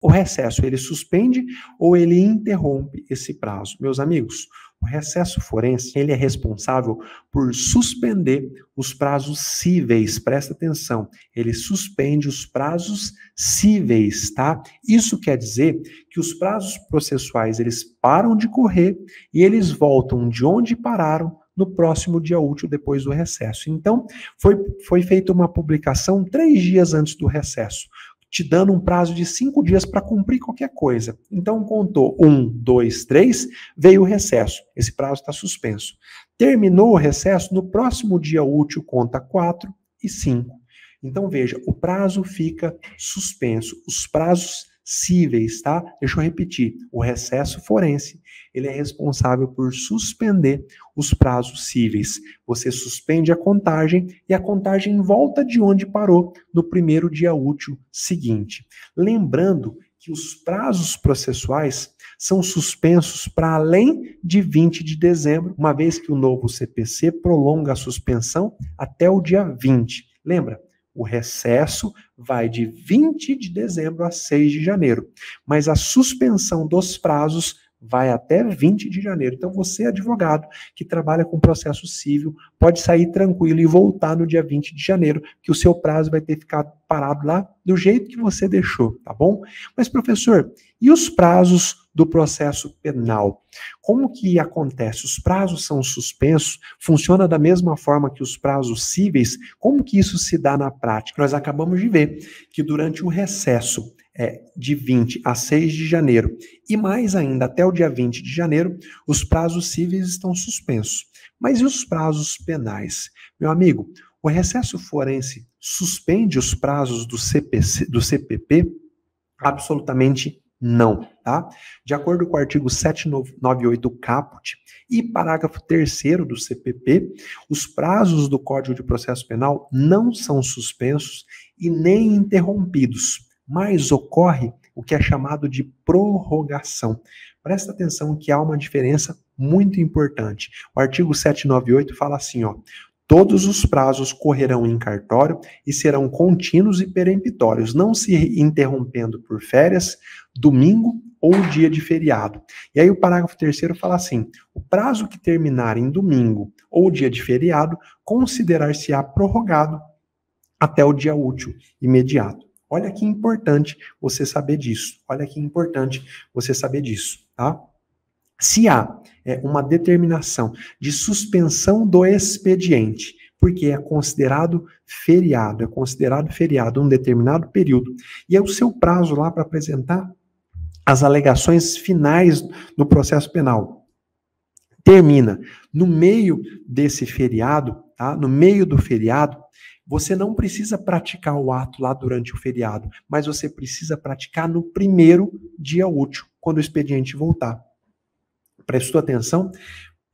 O recesso, ele suspende ou ele interrompe esse prazo? Meus amigos, o recesso forense, ele é responsável por suspender os prazos cíveis. Presta atenção, ele suspende os prazos cíveis, tá? Isso quer dizer que os prazos processuais, eles param de correr e eles voltam de onde pararam no próximo dia útil depois do recesso. Então, foi feita uma publicação 3 dias antes do recesso, te dando um prazo de 5 dias para cumprir qualquer coisa. Então, contou 1, 2, 3, veio o recesso. Esse prazo está suspenso. Terminou o recesso, no próximo dia útil conta 4 e 5. Então, veja, o prazo fica suspenso. Os prazos cíveis, tá? Deixa eu repetir. O recesso forense, ele é responsável por suspender os prazos cíveis. Você suspende a contagem e a contagem volta de onde parou no primeiro dia útil seguinte. Lembrando que os prazos processuais são suspensos para além de 20 de dezembro, uma vez que o novo CPC prolonga a suspensão até o dia 20. Lembra? O recesso vai de 20 de dezembro a 6 de janeiro, mas a suspensão dos prazos vai até 20 de janeiro. Então, você, advogado, que trabalha com processo civil, pode sair tranquilo e voltar no dia 20 de janeiro, que o seu prazo vai ter ficado parado lá do jeito que você deixou, tá bom? Mas, professor, e os prazos do processo penal? Como que acontece? Os prazos são suspensos? Funciona da mesma forma que os prazos cíveis? Como que isso se dá na prática? Nós acabamos de ver que durante o recesso de 20 a 6 de janeiro e mais ainda até o dia 20 de janeiro, os prazos cíveis estão suspensos. Mas e os prazos penais? Meu amigo, o recesso forense suspende os prazos do CPP? Absolutamente não, tá? De acordo com o artigo 798 caput e parágrafo 3º do CPP, os prazos do Código de Processo Penal não são suspensos e nem interrompidos, mas ocorre o que é chamado de prorrogação. Presta atenção que há uma diferença muito importante. O artigo 798 fala assim, ó: todos os prazos correrão em cartório e serão contínuos e peremptórios, não se interrompendo por férias, domingo ou dia de feriado. E aí o parágrafo 3º fala assim: o prazo que terminar em domingo ou dia de feriado considerar-se-á prorrogado até o dia útil imediato. Olha que importante você saber disso. Olha que importante você saber disso, tá? Se há uma determinação de suspensão do expediente, porque é considerado feriado um determinado período, e é o seu prazo lá para apresentar as alegações finais no processo penal termina no meio desse feriado, tá? No meio do feriado, você não precisa praticar o ato lá durante o feriado, mas você precisa praticar no primeiro dia útil, quando o expediente voltar. Prestou atenção?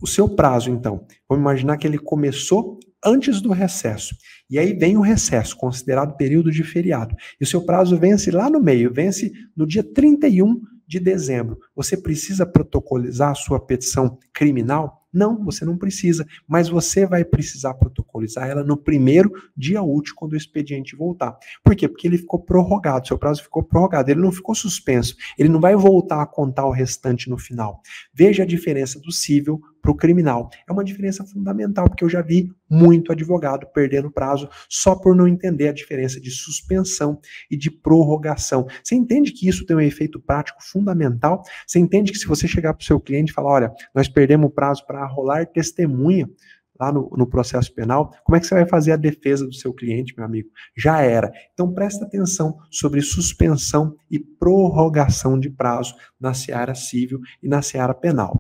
O seu prazo, então, vamos imaginar que ele começou antes do recesso. E aí vem o recesso, considerado período de feriado. E o seu prazo vence lá no meio, vence no dia 31 de dezembro. Você precisa protocolizar a sua petição criminal? Não, você não precisa, mas você vai precisar protocolizar ela no primeiro dia útil, quando o expediente voltar. Por quê? Porque ele ficou prorrogado, seu prazo ficou prorrogado, ele não ficou suspenso, ele não vai voltar a contar o restante no final. Veja a diferença do cível para o criminal. É uma diferença fundamental, porque eu já vi muito advogado perdendo prazo só por não entender a diferença de suspensão e de prorrogação. Você entende que isso tem um efeito prático fundamental? Você entende que se você chegar para o seu cliente e falar, olha, nós perdemos o prazo para arrolar testemunha lá no processo penal, como é que você vai fazer a defesa do seu cliente, meu amigo? Já era. Então presta atenção sobre suspensão e prorrogação de prazo na seara civil e na seara penal.